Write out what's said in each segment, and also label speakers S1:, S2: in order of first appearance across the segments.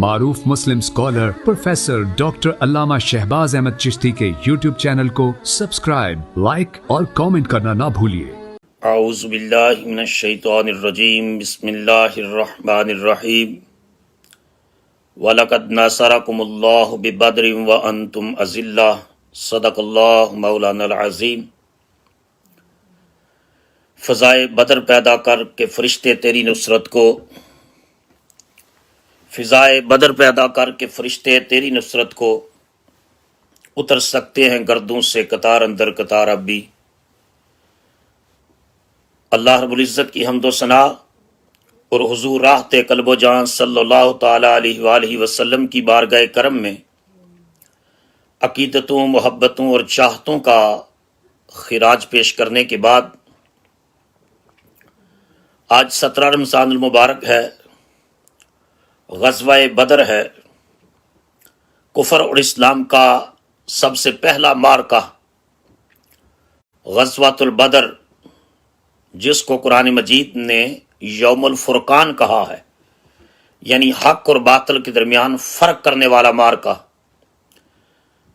S1: معروف مسلم scholar professor doctor علامہ شہباز احمد چشتی کے YouTube channel کو سبسکرائب، لائک اور کامنٹ کرنا نہ بھولیے۔
S2: اعوذ باللہ من الشیطان الرجیم، بسم اللہ الرحمن الرحیم۔ وَلَقَدْ نَصَرَكُمُ اللَّهُ بِبَدْرٍ وَأَنْتُمْ أَذِلَّةٌ صدق اللہ مولانا العظیم۔ فضائے بدر پیدا کر کے فرشتے تیری نصرت کو، فضائے بدر پیدا کر کے فرشتے تیری نصرت کو، اتر سکتے ہیں گردوں سے قطار اندر قطار اب بھی۔ اللہ رب العزت کی حمد و ثنا اور حضور راحت قلب و جان صلی اللہ تعالی علیہ وآلہ وسلم کی بارگاہ کرم میں عقیدتوں، محبتوں اور چاہتوں کا خراج پیش کرنے کے بعد آج 17 رمضان المبارک ہے، غزوہ بدر ہے، کفر اور اسلام کا سب سے پہلا معرکہ غزوۃ البدر، جس کو قرآن مجید نے یوم الفرقان کہا ہے، یعنی حق اور باطل کے درمیان فرق کرنے والا معرکہ۔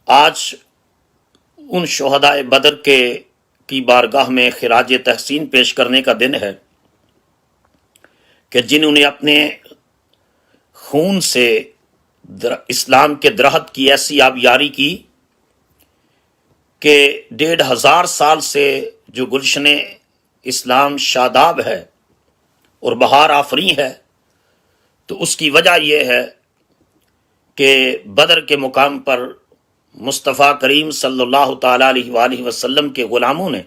S2: آج ان شہداء بدر کی بارگاہ میں خراج تحسین پیش کرنے کا دن ہے کہ جنہوں نے اپنے خون سے اسلام کے درخت کی ایسی آبیاری کی کہ 1500 سال سے جو گلشن اسلام شاداب ہے اور بہار آفری ہے، تو اس کی وجہ یہ ہے کہ بدر کے مقام پر مصطفیٰ کریم صلی اللہ تعالی علیہ وآلہ وسلم کے غلاموں نے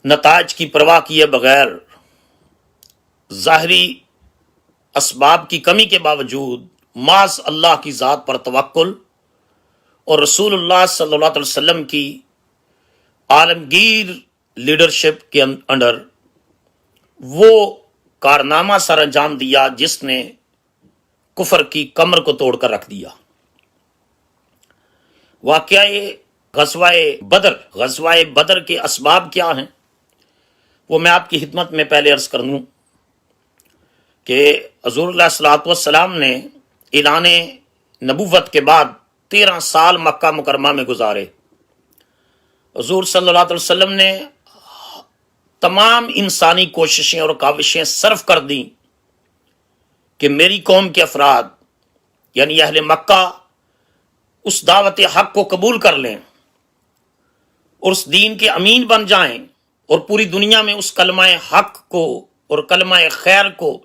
S2: نتائج کی پرواہ کیے بغیر، ظاہری اسباب کی کمی کے باوجود، محض اللہ کی ذات پر توکل اور رسول اللہ صلی اللہ علیہ وسلم کی عالمگیر لیڈرشپ کے انڈر وہ کارنامہ سر انجام دیا جس نے کفر کی کمر کو توڑ کر رکھ دیا۔ واقعہ غزوہ بدر کے اسباب کیا ہیں وہ میں آپ کی خدمت میں پہلے عرض کر دوں کہ حضور علیہ الصلوۃ والسلام نے اعلان نبوت کے بعد 13 سال مکہ مکرمہ میں گزارے۔ حضور صلی اللہ علیہ وسلم نے تمام انسانی کوششیں اور کاوشیں صرف کر دیں کہ میری قوم کے افراد یعنی اہل مکہ اس دعوت حق کو قبول کر لیں اور اس دین کے امین بن جائیں اور پوری دنیا میں اس کلمہ حق کو اور کلمہ خیر کو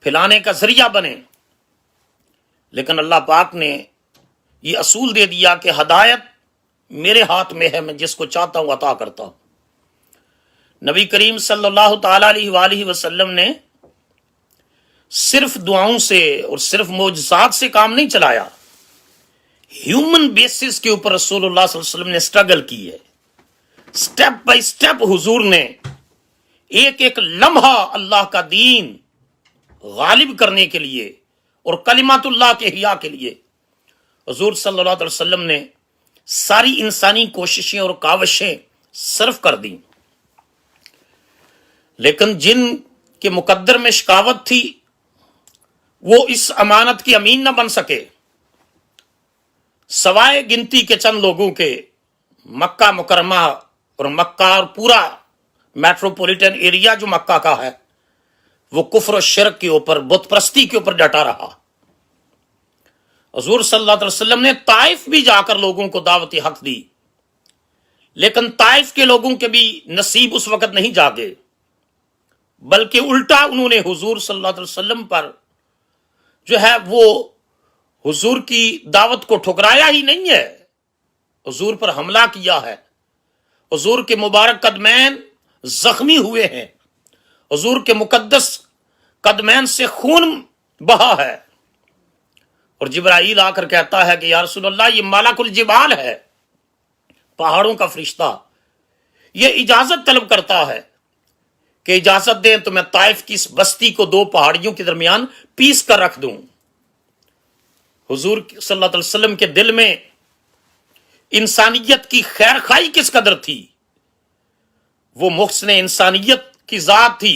S2: پھیلانے کا ذریعہ بنے۔ لیکن اللہ پاک نے یہ اصول دے دیا کہ ہدایت میرے ہاتھ میں ہے، میں جس کو چاہتا ہوں عطا کرتا ہوں۔ نبی کریم صلی اللہ تعالی علیہ وآلہ وسلم نے صرف دعاؤں سے اور صرف معجزات سے کام نہیں چلایا، ہیومن بیسس کے اوپر رسول اللہ صلی اللہ علیہ وسلم نے سٹرگل کی ہے۔ سٹیپ بائی سٹیپ حضور نے ایک ایک لمحہ اللہ کا دین غالب کرنے کے لیے اور کلمات اللہ کے احیاء کے لیے حضور صلی اللہ علیہ وسلم نے ساری انسانی کوششیں اور کاوشیں صرف کر دیں۔ لیکن جن کے مقدر میں شقاوت تھی وہ اس امانت کی امین نہ بن سکے، سوائے گنتی کے چند لوگوں کے مکہ مکرمہ اور مکہ اور پورا میٹروپولیٹن ایریا جو مکہ کا ہے وہ کفر و شرک کے اوپر، بت پرستی کے اوپر ڈٹا رہا۔ حضور صلی اللہ علیہ وسلم نے طائف بھی جا کر لوگوں کو دعوت حق دی، لیکن طائف کے لوگوں کے بھی نصیب اس وقت نہیں جاگے، بلکہ الٹا انہوں نے حضور صلی اللہ علیہ وسلم پر جو ہے وہ حضور کی دعوت کو ٹھکرایا ہی نہیں ہے، حضور پر حملہ کیا ہے، حضور کے مبارک قدمین زخمی ہوئے ہیں، حضور کے مقدس قدمین سے خون بہا ہے، اور جبرائیل آ کر کہتا ہے کہ یا رسول اللہ یہ ملک الجبال ہے، پہاڑوں کا فرشتہ، یہ اجازت طلب کرتا ہے کہ اجازت دیں تو میں طائف کی اس بستی کو 2 پہاڑیوں کے درمیان پیس کر رکھ دوں۔ حضور صلی اللہ علیہ وسلم کے دل میں انسانیت کی خیر خواہی کس قدر تھی، وہ محسن انسانیت کی ذات تھی،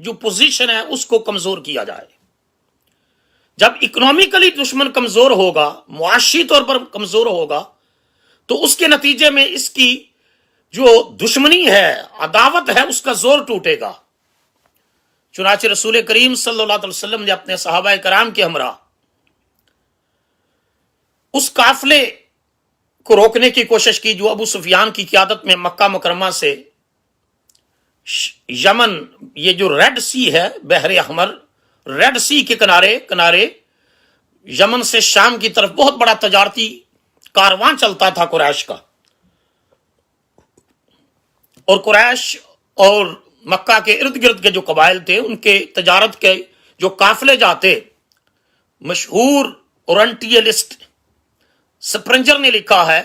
S2: جو پوزیشن ہے اس کو کمزور کیا جائے. جب اکنامکلی دشمن کمزور ہوگا، معاشی طور پر کمزور ہوگا، تو اس کے نتیجے میں اس کی جو دشمنی ہے، عداوت ہے، اس کا زور ٹوٹے گا. چنانچہ رسول کریم صلی اللہ علیہ وسلم نے اپنے صحابہ کرام کے ہمراہ اس قافلے کو روکنے کی کوشش کی جو ابو سفیان کی قیادت میں مکہ مکرمہ سے یمن، یہ جو ریڈ سی ہے، بحر احمر، ریڈ سی کے کنارے یمن سے شام کی طرف بہت بڑا تجارتی کارواں چلتا تھا قریش کا. اور قریش اور مکہ کے ارد گرد کے جو قبائل تھے، ان کے تجارت کے جو قافلے جاتے، مشہور اورنٹیلسٹ سپرنجر نے لکھا ہے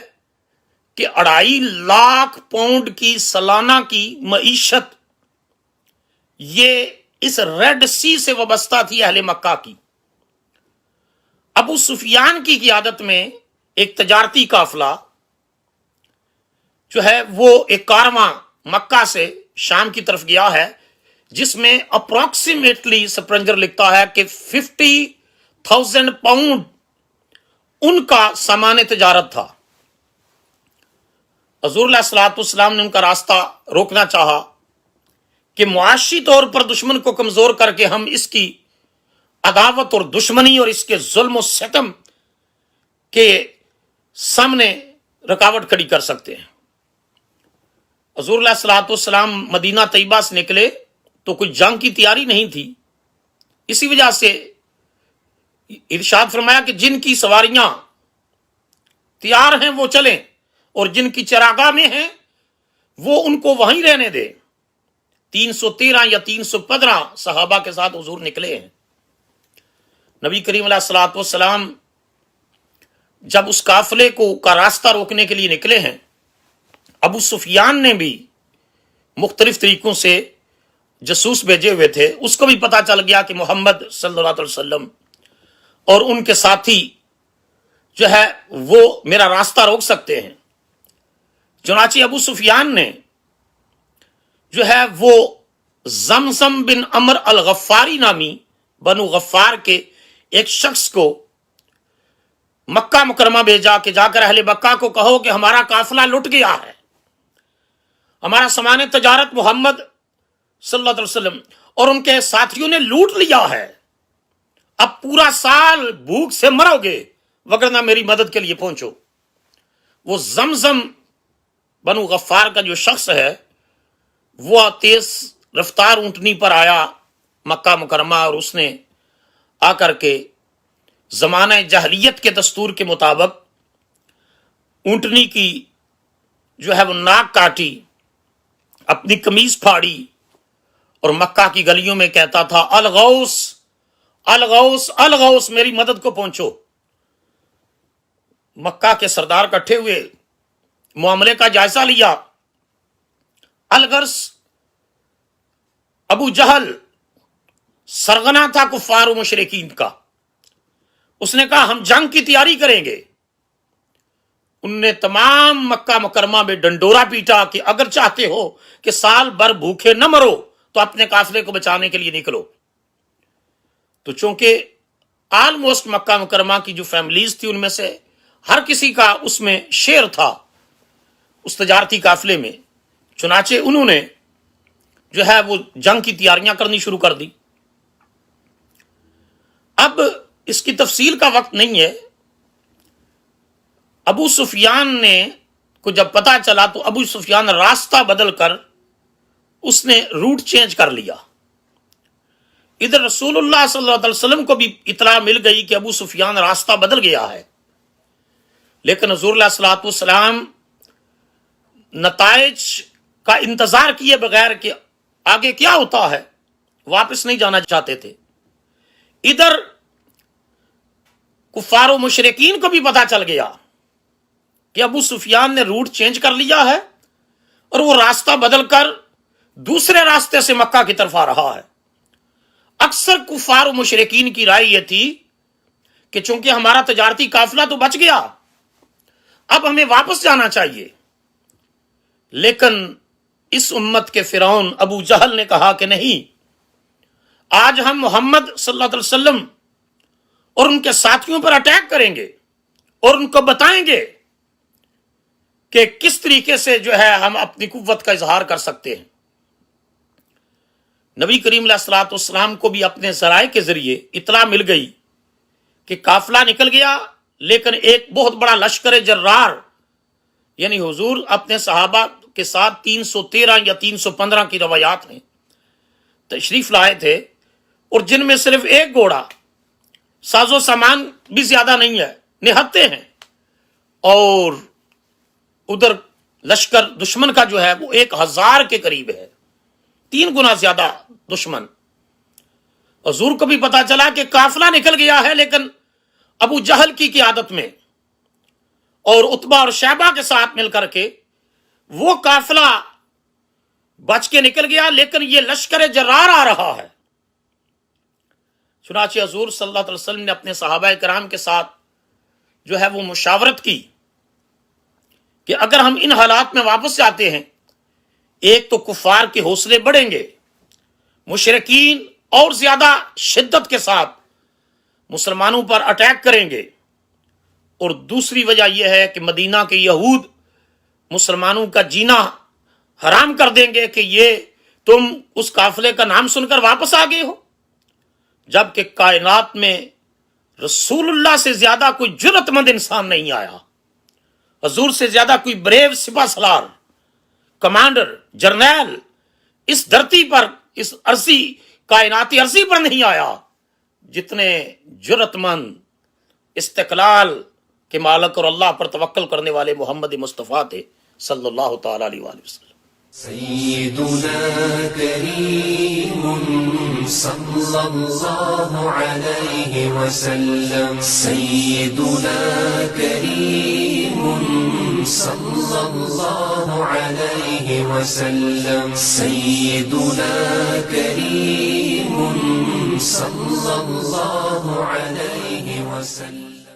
S2: کہ 2.5 لاکھ پاؤنڈ کی سالانہ کی معیشت یہ اس ریڈ سی سے وابستہ تھی اہل مکہ کی. ابو سفیان کی قیادت میں ایک تجارتی قافلہ جو ہے وہ ایک کارواں مکہ سے شام کی طرف گیا ہے، جس میں اپروکسیمیٹلی سپرنجر لکھتا ہے کہ 50,000 پاؤنڈ ان کا سامان تجارت تھا. حضور علیہ الصلوۃ والسلام نے ان کا راستہ روکنا چاہا کہ معاشی طور پر دشمن کو کمزور کر کے ہم اس کی عداوت اور دشمنی اور اس کے ظلم و ستم کے سامنے رکاوٹ کھڑی کر سکتے ہیں. حضور علیہ الصلوۃ والسلام مدینہ طیبہ سے نکلے تو کوئی جنگ کی تیاری نہیں تھی. اسی وجہ سے ارشاد فرمایا کہ جن کی سواریاں تیار ہیں وہ چلیں، اور جن کی چراگاہ میں ہیں وہ ان کو وہیں رہنے دے. 313 یا 315 صحابہ کے ساتھ حضور نکلے ہیں. نبی کریم علیہ الصلوۃ والسلام جب اس قافلے کو کا راستہ روکنے کے لیے نکلے ہیں، ابو سفیان نے بھی مختلف طریقوں سے جاسوس بھیجے ہوئے تھے. اس کو بھی پتا چل گیا کہ محمد صلی اللہ علیہ وسلم اور ان کے ساتھی جو ہے وہ میرا راستہ روک سکتے ہیں. چنانچہ ابو سفیان نے جو ہے وہ زمزم بن عمر الغفاری نامی بنو غفار کے ایک شخص کو مکہ مکرمہ بھیجا کہ جا کر اہل مکہ کو کہو کہ ہمارا قافلہ لٹ گیا ہے، ہمارا سامان تجارت محمد صلی اللہ علیہ وسلم اور ان کے ساتھیوں نے لوٹ لیا ہے، اب پورا سال بھوک سے مرو گے، وگرنہ میری مدد کے لیے پہنچو. وہ زمزم بنو غفار کا جو شخص ہے وہ تیز رفتار اونٹنی پر آیا مکہ مکرمہ، اور اس نے آ کر کے زمانہ جاہلیت کے دستور کے مطابق اونٹنی کی جو ہے وہ ناک کاٹی، اپنی قمیض پھاڑی، اور مکہ کی گلیوں میں کہتا تھا الغوث الغوث الغوث، میری مدد کو پہنچو. مکہ کے سردار اکٹھے ہوئے، معاملے کا جائزہ لیا. الغرض ابو جہل سرغنہ تھا کفار و مشرکین کا. اس نے کہا ہم جنگ کی تیاری کریں گے. ان نے تمام مکہ مکرمہ میں ڈنڈورا پیٹا کہ اگر چاہتے ہو کہ سال بھر بھوکے نہ مرو تو اپنے قافلے کو بچانے کے لیے نکلو. تو چونکہ آلموسٹ مکہ مکرمہ کی جو فیملیز تھی ان میں سے ہر کسی کا اس میں شیئر تھا اس تجارتی قافلے میں، چنانچہ انہوں نے جو ہے وہ جنگ کی تیاریاں کرنی شروع کر دی. اب اس کی تفصیل کا وقت نہیں ہے. ابو سفیان نے کو جب پتا چلا تو ابو سفیان راستہ بدل کر اس نے روٹ چینج کر لیا. ادھر رسول اللہ صلی اللہ علیہ وسلم کو بھی اطلاع مل گئی کہ ابو سفیان راستہ بدل گیا ہے، لیکن حضور علیہ الصلوۃ والسلام نتائج کا انتظار کیے بغیر کہ آگے کیا ہوتا ہے واپس نہیں جانا چاہتے تھے. ادھر کفار و مشرکین کو بھی پتا چل گیا کہ ابو سفیان نے روٹ چینج کر لیا ہے اور وہ راستہ بدل کر دوسرے راستے سے مکہ کی طرف آ رہا ہے. اکثر کفار و مشرکین کی رائے یہ تھی کہ چونکہ ہمارا تجارتی قافلہ تو بچ گیا، اب ہمیں واپس جانا چاہیے. لیکن اس امت کے فرعون ابو جہل نے کہا کہ نہیں، آج ہم محمد صلی اللہ علیہ وسلم اور ان کے ساتھیوں پر اٹیک کریں گے اور ان کو بتائیں گے کہ کس طریقے سے جو ہے ہم اپنی قوت کا اظہار کر سکتے ہیں۔ نبی کریم علیہ الصلوۃ والسلام کو بھی اپنے ذرائع کے ذریعے اطلاع مل گئی کہ قافلہ نکل گیا، لیکن ایک بہت بڑا لشکر جرار یعنی حضور اپنے صحابہ کے ساتھ 313 یا 315 کی روایات میں تشریف لائے تھے، اور جن میں صرف ایک گھوڑا، ساز و سامان بھی زیادہ نہیں ہے، نہتے ہیں، اور ادھر لشکر دشمن کا جو ہے وہ 1000 کے قریب ہے، 3 گنا زیادہ دشمن۔ حضور کو بھی پتا چلا کہ قافلہ نکل گیا ہے، لیکن ابو جہل کی قیادت میں اور عتبہ اور شیبہ کے ساتھ مل کر کے وہ قافلہ بچ کے نکل گیا، لیکن یہ لشکر جرار آ رہا ہے۔ چنانچہ حضور صلی اللہ علیہ وسلم نے اپنے صحابہ کرام کے ساتھ جو ہے وہ مشاورت کی کہ اگر ہم ان حالات میں واپس جاتے ہیں، ایک تو کفار کے حوصلے بڑھیں گے، مشرکین اور زیادہ شدت کے ساتھ مسلمانوں پر اٹیک کریں گے، اور دوسری وجہ یہ ہے کہ مدینہ کے یہود مسلمانوں کا جینا حرام کر دیں گے کہ یہ تم اس قافلے کا نام سن کر واپس آ گئے ہو، جبکہ کائنات میں رسول اللہ سے زیادہ کوئی جرأت مند انسان نہیں آیا، حضور سے زیادہ کوئی بریو سپہ سالار، کمانڈر، جرنیل اس دھرتی پر، اس عرضی کائناتی عرضی پر نہیں آیا جتنے جرأت مند، استقلال کے مالک اور اللہ پر توکل کرنے والے محمد مصطفیٰ تھے صلی اللہ تعالی علیہ وآلہ وسلم۔
S3: سيدنا كريم صلى الله عليه وسلم، سيدنا كريم صلى الله عليه وسلم، سيدنا كريم صلى الله عليه وسلم۔